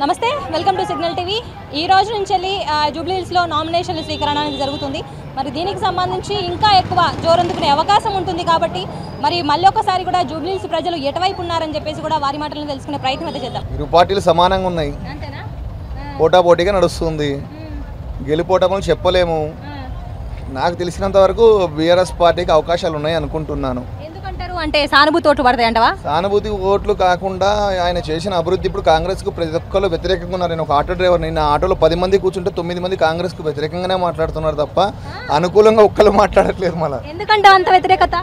నమస్తే welcome to signal TV ఈ రోజు నుంచి జూబ్లీ హిల్స్ లో నామినేషన్ల స్వీకరణ అనేది జరుగుతుంది మరి దీనికి సంబంధించి ఇంకా ఎక్కువ జోరందుకునే అవకాశం ఉంటుంది కాబట్టి మరి మళ్ళీ ఒకసారి కూడా జూబ్లీ హిల్స్ ప్రజలు ఎటువైపు ఉన్నారని చెప్పేసి కూడా వారి మాటలను తెలుసుకునే ప్రయత్నం అయితే చేద్దాం ఇరు పార్టీలు సమానంగా ఉన్నాయి అంతేనా పోటాపోటీగా నడుస్తుంది గెలుపోటములు చెప్పలేము నాకు తెలిసినంత వరకు బీఆర్ఎస్ పార్టీకి అవకాశాలు ఉన్నాయి అనుకుంటున్నాను ఎందుకంటారు అంటే సానుభూతి ఓట్లు పడతాయి అంటవా సానుభూతి ఓట్లు కాకుండా ఆయన చేసిన అభివృద్ధి ఇప్పుడు కాంగ్రెస్కు ప్రతి ఒక్కరు వ్యతిరేకంగా ఉన్నారు నేను ఒక ఆటో డ్రైవర్ నిన్న ఆటోలో 10 మంది కూర్చుంటే 9 మంది కాంగ్రెస్కు వ్యతిరేకంగానే మాట్లాడుతున్నారు తప్ప అనుకూలంగా ఒక్కరు మాట్లాడట్లేదు మళ్ళీ ఎందుకంటే అంత వ్యతిరేకత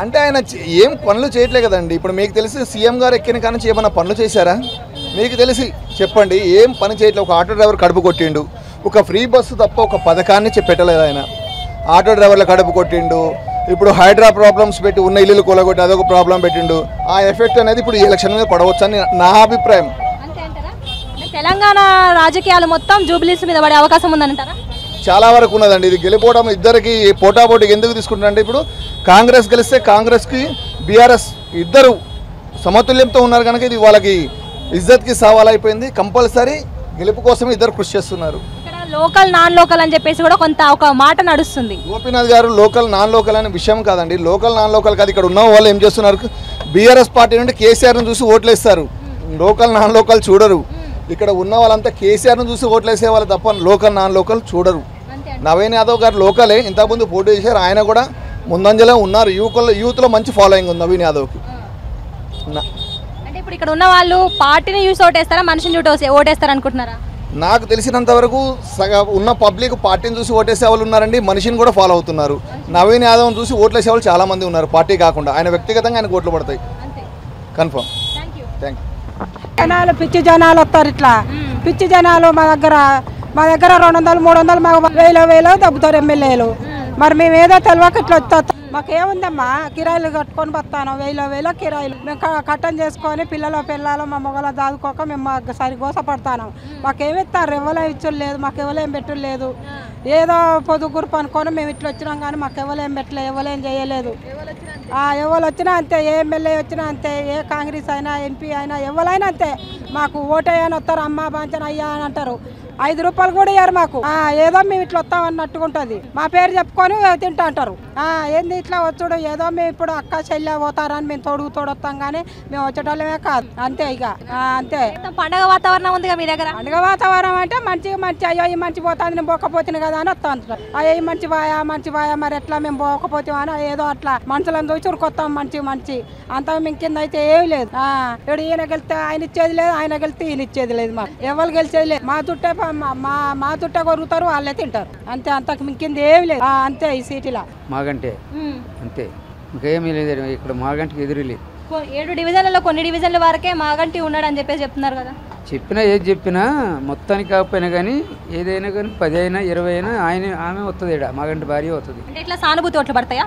అంటే ఆయన ఏం పనులు చేయట్లేదు కదండి ఇప్పుడు మీకు తెలిసి సీఎం గారు ఎక్కిన కానీ ఏమైనా పనులు చేశారా మీకు తెలిసి చెప్పండి ఏం పని చేయట్లేదు ఒక ఆటో డ్రైవర్ కడుపు కొట్టిండు ఒక ఫ్రీ బస్సు తప్ప ఒక పథకాన్ని పెట్టలేదు ఆయన ఆటో డ్రైవర్ల కడుపు కొట్టిండు ఇప్పుడు హైడ్రా ప్రాబ్లమ్స్ పెట్టి ఉన్న ఇల్లు కూలగొట్టి అదొక ప్రాబ్లం పెట్టిండు ఆ ఎఫెక్ట్ అనేది ఇప్పుడు ఈ ఎలక్షన్ మీద పడవచ్చు అని నా అభిప్రాయం తెలంగాణ రాజకీయాలు మొత్తం జూబ్లీస్ మీద పడే అవకాశం ఉందంటారా చాలా వరకు ఉన్నదండి ఇది గెలిపోవడం ఇద్దరికి పోటాపోటీకి ఎందుకు తీసుకుంటారంటే ఇప్పుడు కాంగ్రెస్ గెలిస్తే కాంగ్రెస్కి బీఆర్ఎస్ ఇద్దరు సమతుల్యంతో ఉన్నారు కనుక ఇది వాళ్ళకి ఇజ్జత్కి సవాల్ అయిపోయింది కంపల్సరీ గెలుపు కోసం ఇద్దరు కృషి చేస్తున్నారు లోకల్ నాన్ లోకల్ అని చెప్పేసి కూడా కొంత ఒక మాట నడుస్తుంది గోపీనాథ్ గారు లోకల్ నాన్ లోకల్ అనే విషయం కాదండి లోకల్ నాన్ లోకల్ కాదు ఇక్కడ ఉన్న వాళ్ళు ఏం చేస్తున్నారు బీఆర్ఎస్ పార్టీ నుండి కేసీఆర్ను చూసి ఓట్లేస్తారు లోకల్ నాన్ లోకల్ చూడరు ఇక్కడ ఉన్న వాళ్ళంతా కేసీఆర్ను చూసి ఓట్లేసే వాళ్ళు తప్ప లోకల్ నాన్ లోకల్ చూడరు నవీన్ యాదవ్ గారు లోకలే ఇంతకుముందు పోటీ చేశారు ఆయన కూడా ముందంజలో ఉన్నారు యూత్లో మంచి ఫాలోయింగ్ ఉంది నవీన్ యాదవ్కి అంటే ఇప్పుడు ఇక్కడ ఉన్న వాళ్ళు పార్టీని చూసి ఓటేస్తారా మనిషిని చూసి ఓటేస్తారా అనుకుంటున్నారా నాకు తెలిసినంత వరకు ఉన్న పబ్లిక్ పార్టీని చూసి ఓటేసే వాళ్ళు ఉన్నారండి మనిషిని కూడా ఫాలో అవుతున్నారు నవీన్ యాదవ్ని చూసి ఓట్లేసే వాళ్ళు చాలా మంది ఉన్నారు పార్టీ కాకుండా ఆయన వ్యక్తిగతంగా ఆయనకు ఓట్లు పడతాయి కన్ఫర్మ్ థ్యాంక్ యూ జనాలు పిచ్చి జనాలు వస్తారు ఇట్లా పిచ్చి జనాలు మా దగ్గర 200 300 మాకు వేలో దబ్బుతారు ఎమ్మెల్యేలు మరి మేము ఏదో తెలియక ఇట్లా వస్తా మాకేముందమ్మా కిరాయిలు కట్టుకొని వస్తాను వేలో కిరాయిలు మేము కట్టం చేసుకొని పిల్లలు మా మొగల దాదుకోక మేము సరి గోసపడతాను మాకేమిస్తారు ఎవరేం ఇచ్చుడు లేదు మాకు ఎవరేం పెట్టుడు లేదు ఏదో పొదుగురు పనుకొని మేము ఇట్లా వచ్చినాం కానీ మాకు ఎవరేం పెట్టలేదు ఎవరేం చేయలేదు ఎవరు వచ్చినా అంతే ఏ ఎమ్మెల్యే వచ్చినా అంతే ఏ కాంగ్రెస్ అయినా ఎంపీ అయినా ఎవరైనా అంతే మాకు ఓటేయని వస్తారు అమ్మ బాంచన అయ్యా అని అంటారు 5 రూపాయలు కూడా ఇయ్యారు మాకు ఏదో మేము ఇట్లా వస్తాం అన్నట్టుగా ఉంటుంది మా పేరు చెప్పుకొని తింటా అంటారు ఏంది ఇట్లా వచ్చుడు ఏదో మేము ఇప్పుడు అక్క చెల్లె పోతారని మేము తోడొస్తాం కానీ మేము వచ్చేటోళ్ళమే కాదు అంతే ఇక అంతే పండగ వాతావరణం ఉంది మీ దగ్గర పండుగ వాతావరణం అంటే మంచి అయ్యో ఈ మంచి పోతుంది నేను పోకపోతుంది కదా అని వస్తా అంటారు అయ్యో ఈ మంచి బాయా మరి ఎట్లా మేము పోకపోతాం అని ఏదో అట్లా మనుషులను చూసి ఉరుకొస్తాం మంచి అంత మేము కింద అయితే ఏమి లేదు ఇప్పుడు ఈయన గెలిస్తే ఆయన ఇచ్చేది లేదు ఆయన గెలిస్తే ఈయన ఇచ్చేది లేదు మాకు ఎవరు గెలిచేది లేదు మా చుట్టే మా చుట్ట కొరుగుతారు వాళ్ళే తింటారు అంతే అంతకు మింకింది ఏమి లేదు అంతే ఈ సిటీలో మాగంటే అంతే ఇంకేమీ లేదు ఇక్కడ మాగంటికి ఎదురు లేదు 7 డివిజన్లలో కొన్ని డివిజన్ల వరకే మాగంటి ఉన్నాడు అని చెప్పేసి చెప్తున్నారు కదా చెప్పినా ఏది చెప్పినా మొత్తానికి కాకపోయినా కానీ ఏదైనా కానీ 10 అయినా 20 అయినా ఆమె వస్తుంది ఇక్కడ మాగంటి భార్య వస్తుంది అంటే ఇట్లా సానుభూతి ఓట్లు పడతాయా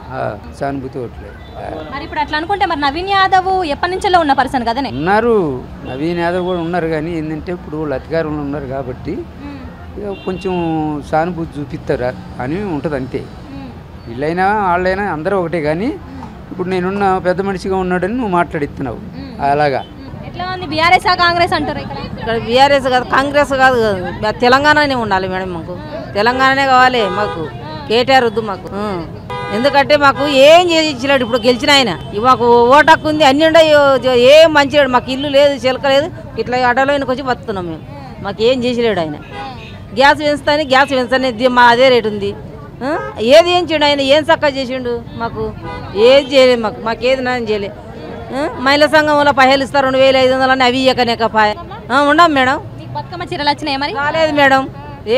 సానుభూతి ఓట్లే మరి ఇప్పుడు అట్లా అనుకుంటే మరి నవీన్ యాదవ్ ఎప్పటి నుంచో ఉన్న పర్సన్ కదనే ఉన్నారు నవీన్ యాదవ్ కూడా ఉన్నారు కానీ ఏంటంటే ఇప్పుడు వాళ్ళు అధికారంలో ఉన్నారు కాబట్టి కొంచెం సానుభూతి చూపిస్తారా అని ఉంటుంది అంతే వీళ్ళైనా వాళ్ళైనా అందరూ ఒకటే కానీ ఇప్పుడు నేనున్న పెద్ద మనిషిగా ఉన్నాడని నువ్వు మాట్లాడిస్తున్నావు అలాగా ఎట్లా ఉంది బీఆర్ఎస్ కాంగ్రెస్ అంటారు ఇక్కడ బీఆర్ఎస్ కాదు కాంగ్రెస్ కాదు తెలంగాణనే ఉండాలి మేడం మాకు తెలంగాణనే కావాలి మాకు కేటీఆర్ వద్దు మాకు ఎందుకంటే మాకు ఏం చేయించలేడు ఇప్పుడు గెలిచిన ఆయన మాకు ఓటాకు ఉంది అన్ని ఉండవు ఏం మంచివాడు మాకు ఇల్లు లేదు చిలక లేదు ఇట్లా అడలోనికి వచ్చి బతున్నాం మేము మాకు ఏం చేసలేడు ఆయన గ్యాస్ పెంచుతాని గ్యాస్ పెంచని మా అదే రేటు ఉంది ఏది ఏం చేయండు ఆయన ఏం చక్కగా చేసిండు మాకు ఏది చేయలేదు మాకేది నాయన చేయలే మహిళా సంఘంలో పైసలు ఇస్తారు 2500 అని అవి ఇయ్యకనేక ఉండం మేడం బతుకమ్మ చీరలు వచ్చినాయి మరి రాలేదు మేడం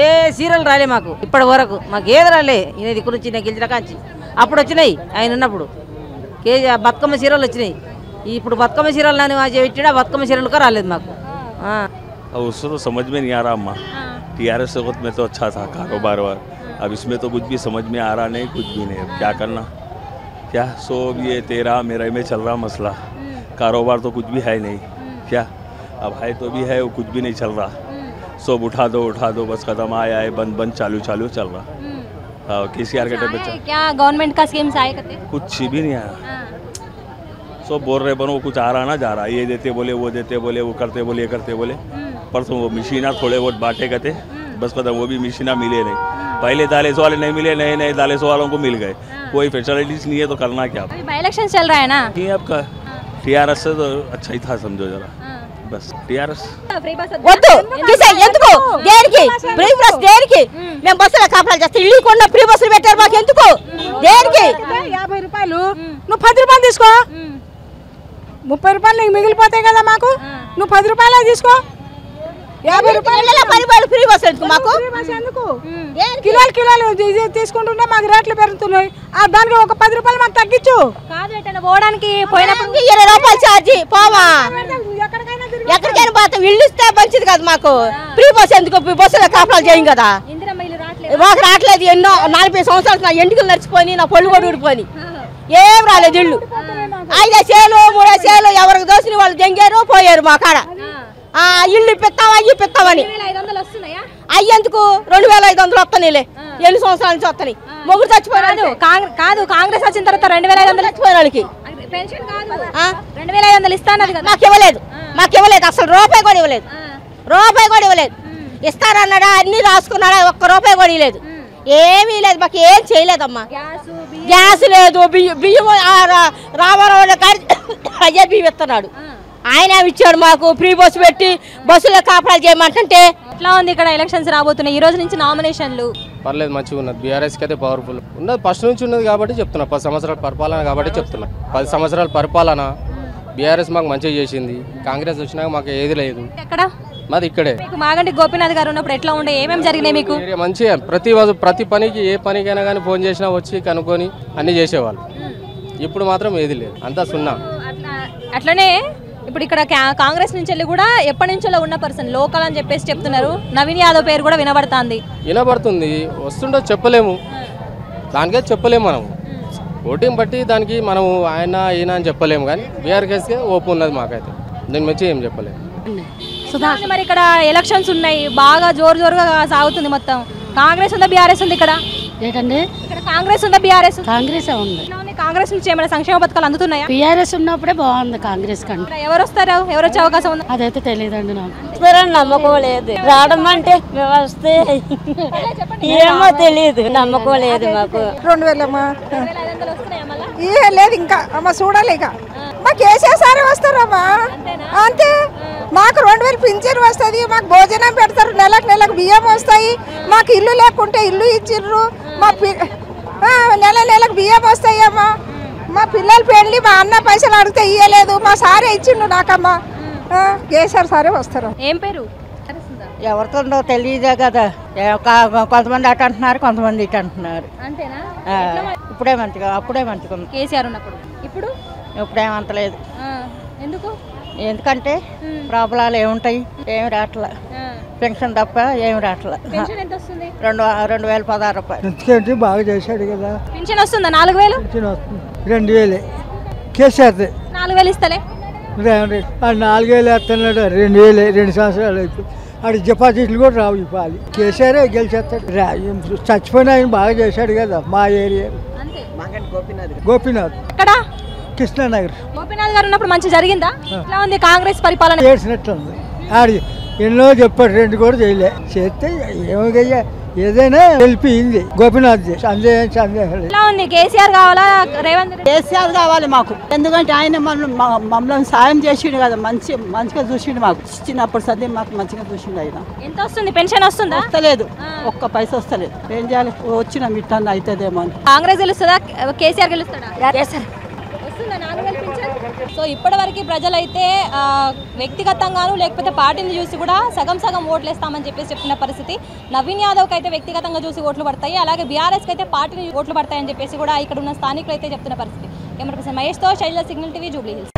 ఏ సీరియల్ రాలే మాకు ఇప్పటి వరకు మాకు ఏది రాలే ఈయన దిక్కు నుంచి నేను గెలిచిన కాంచి అప్పుడు వచ్చినాయి ఆయన ఉన్నప్పుడు బతుకమ్మ చీరలు వచ్చినాయి ఇప్పుడు బతుకమ్మ చీరలు నన్ను పెట్టినా బతుకమ్మ చీరలు రాలేదు మాకు उसको तो समझ में नहीं आ रहा अम्मा टीआरएस वक्त में तो अच्छा था कारोबार अब इसमें तो कुछ भी समझ में आ रहा नहीं कुछ भी नहीं अब क्या करना क्या सो अब ये तेरा मेरे में चल रहा मसला कारोबार तो कुछ भी है नहीं क्या अब है तो भी है वो कुछ भी नहीं चल रहा सब उठा दो बस खत्म आया है बंद चालू चल रहा केसीआर के टाइम पे क्या गवर्नमेंट का स्कीम्स आए करते कुछ भी नहीं आया सो बोल रहे बनो कुछ आ रहा ना जा रहा, ये देते बोले वो देते बोले वो करते बोले ये करते बोले। परसों वो मशीना थोड़े बहुत बांटे करते बस खत्म, वो भी मशीना मिले नहीं। पहले दालेस वाले नहीं मिले, नए नए दालेस वालों को मिल गए। कोई फैसिलिटीज नहीं है तो करना क्या? इलेक्शन चल रहा है ना, आपका टीआरएस से तो अच्छा ही था समझो जरा, बस टीआरएस వద్దు ఎందుకు దేనికి ఫ్రీ బస్ దేనికి మేము బస్సులో కాపలాలు చేస్తాం ఇల్లు కొన్న ఫ్రీ బస్సులు పెట్టారు మాకు ఎందుకు దేనికి 50 రూపాయలు నువ్వు 10 రూపాయలు తీసుకో 30 రూపాయలు నీకు మిగిలిపోతాయి కదా మాకు నువ్వు 10 రూపాయలే తీసుకో 50 రూపాయలు 10 రూపాయలు ఫ్రీ బస్ ఎందుకు మాకు ఎందుకు కిలోలు తీసుకుంటుంటే మాకు రేట్లు పెరుగుతున్నాయి దానికి ఒక 10 రూపాయలు మాకు తగ్గించు కాదు ఎటైనా పోవడానికి పోయినప్పుడు 20 రూపాయలు ఛార్జీ పోవా ఎక్కడికైనా పోతాం ఇల్లు ఇస్తే మంచిది కదా మాకు ఫ్రీ బస్ ఎందుకు బస్సులో కాపలాలు చేయం కదా మాకు రావట్లేదు ఎన్నో 40 సంవత్సరాలు నా ఎంటికలు నడిచిపోయి నా పళ్ళు కూడా ఊడిపోయి ఏం రాలేదు ఇల్లు 5 సేలు 3 సేలు ఎవరికి దోసిన వాళ్ళు దెంగారు పోయారు మా కాడ ఇల్లు ఇప్పిస్తావా ఇప్పిస్తామని అయ్యేందుకు 2500 వస్తాయిలే ఎన్ని సంవత్సరాల నుంచి వస్తాయి మొగుడు చచ్చిపోయాడు కాదు కాంగ్రెస్ వచ్చిన తర్వాత 2500 చచ్చిపోయిన వాళ్ళకి పెన్షన్ కాదు 2500 ఇస్తానది కదా మాకు ఇవ్వలేదు అసలు రూపాయి కూడా ఇవ్వలేదు ఇస్తారన్నాడా అన్ని రాసుకున్నాడా ఒక్క రూపాయి కూడా ఇవ్వలేదు ఏమీ లేదు మాకు ఏం చేయలేదమ్మా గ్యాస్ లేదు బియ్యం రామారావు గారి అయ్యే బియ్యం ఇస్తున్నాడు ఆయన ఇచ్చాడు మాకు ఫ్రీ బస్సు పెట్టి బస్సులో కాపలాలు చేయమంటే ఎట్లా ఉంది ఇక్కడ ఎలక్షన్స్ రాబోతున్నాయి ఈ రోజు నుంచి నామినేషన్లు పర్లేదు మంచిగా ఉన్నది బీఆర్ఎస్కి అయితే పవర్ఫుల్ ఉన్నది ఫస్ట్ నుంచి ఉన్నది కాబట్టి చెప్తున్నా 10 సంవత్సరాల పరిపాలన కాబట్టి చెప్తున్నా 10 సంవత్సరాల పరిపాలన బీఆర్ఎస్ మాకు మంచిగా చేసింది కాంగ్రెస్ వచ్చినాక మాకు ఏది లేదు ఎక్కడ మాది ఇక్కడే మీకు మాగంటి గోపీనాథ్ గారు ఉన్నప్పుడు ఎట్లా ఉండే ఏమేమి జరిగినాయి మీకు మంచిగా ప్రతి పనికి ఏ పనికైనా కానీ ఫోన్ చేసినా వచ్చి కనుక్కొని అన్ని చేసేవాళ్ళు ఇప్పుడు మాత్రం ఏది లేదు అంతా సున్నా అట్లనే ఇప్పుడు ఇక్కడ కాంగ్రెస్ నుంచి వెళ్ళి కూడా ఎప్పటి నుంచో ఉన్న పర్సన్ లోకల్ అని చెప్పేసి చెప్తున్నారు నవీన్ యాదవ్ పేరు కూడా వినబడుతుంది వస్తుండో చెప్పలేము దానికే చెప్పలేము మనం ఓటింగ్ బట్టి దానికి మనం ఆయన ఈయన అని చెప్పలేము కానీ బీఆర్ఎస్కే ఓపు ఉన్నది మాకైతే దీని మంచి ఏం చెప్పలేము మరి ఇక్కడ ఎలక్షన్స్ ఉన్నాయి బాగా జోరుగా సాగుతుంది మొత్తం కాంగ్రెస్ ఉందా బీఆర్ఎస్ ఉంది ఇక్కడ ఏంటండి ఇక్కడ కాంగ్రెస్ ఉందా బీఆర్ఎస్ కాంగ్రెస్ ఉంది కాంగ్రెస్ నుంచి ఏమైనా సంక్షేమ పథకాలు అందుతున్నాయా బీఆర్ఎస్ ఉన్నప్పుడే బాగుంది కాంగ్రెస్ కంటే ఎవరు వస్తారు ఎవరు వచ్చే అవకాశం ఉంది అదైతే తెలియదండి నాకు నమ్మకం లేదు రావడం అంటే వస్తే ఏమో తెలియదు నమ్మకం లేదు మాకు 2000 అమ్మా లేదు ఇంకా అమ్మ చూడాలి ఇక మా కేసీఆర్ వస్తారమ్మా అంతే మాకు 2000 పింఛన్ వస్తుంది మాకు భోజనం పెడతారు నెలకు బియ్యం వస్తాయి మాకు ఇల్లు లేకుంటే ఇల్లు ఇచ్చిర్రు మా నెలకు బియ్యం వస్తాయమ్మా మా పిల్లల పెళ్ళి మా అన్న పైసలు అడిగితే ఇయ్యలేదు మా సారే ఇచ్చిండు నాకమ్మా కేసీఆర్ సారే వస్తారు ఏం పేరు ఎవరితో తెలియదే కదా కొంతమంది అటు అంటున్నారు కొంతమంది ఇటు అంటున్నారు అప్పుడే మంచిగా కేసీఆర్ ఉన్నప్పుడు ఇప్పుడేమంతలేదు ఎందుకు ఎందుకంటే ప్రాబ్లాలు ఏముంటాయి ఏమి రావట్లే పెన్షన్ తప్ప ఏమి రావట్లే 2016 రూపాయలు బాగా చేశాడు కదా పెన్షన్ వస్తుందా 4000 2000 కేసీఆర్ 4000 ఇస్తలే 4000 వేస్తున్నాడు 2000 2 సంవత్సరాలు అయిపోయి ఆడు డిపాజిట్లు కూడా రావు ఇవ్వాలి కేసీఆర్ గెలిచేస్తాడు చచ్చిపోయిన ఆయన బాగా చేశాడు కదా మా ఏరియా గోపీనాథ్ ఎక్కడ కృష్ణానగర్ గోపీనాథ్ గారు ఉన్నప్పుడు మంచి జరిగిందా ఎట్లా ఉంది కాంగ్రెస్ పరిపాలన చేసినట్టుంది ఆడి ఎన్నో చెప్పాడు 2 కూడా చేయలే చేస్తే ఏమయ్యా ఏదైనా వెళ్ళిపోయింది గోపీనాథ్ సందేహం ఎలా ఉంది కేసీఆర్ కావాలా రేవంత్ రెడ్డి కేసీఆర్ కావాలి మాకు ఎందుకంటే ఆయన మమ్మల్ని సాయం చేసిండు కదా మంచిగా చూసిండు మాకు చిన్నప్పుడు సదే మాకు మంచిగా చూసిండు ఆయన ఎంత వస్తుంది పెన్షన్ వస్తుందా వస్తలేదు ఒక్క పైసా వస్తలేదు ఏం చేయాలి వచ్చిన మిట్టాన్ని అవుతుందేమో అని కాంగ్రెస్ గెలుస్తుందా కేసీఆర్ గెలుస్తాడా సో ఇప్పటివరకు ప్రజలైతే వ్యక్తిగతంగాను లేకపోతే పార్టీని చూసి కూడా సగం ఓట్లు వేస్తామని చెప్పేసి చెప్తున్న పరిస్థితి నవీన్ యాదవ్కి అయితే వ్యక్తిగతంగా చూసి ఓట్లు పడతాయి అలాగే బీఆర్ఎస్కి అయితే పార్టీని ఓట్లు పడతాయని చెప్పేసి కూడా ఇక్కడ ఉన్న స్థానికులు అయితే చెప్తున్న పరిస్థితి కెమెరా పర్సన్ మహేష్తో Sailaja signal TV Jubilee hills.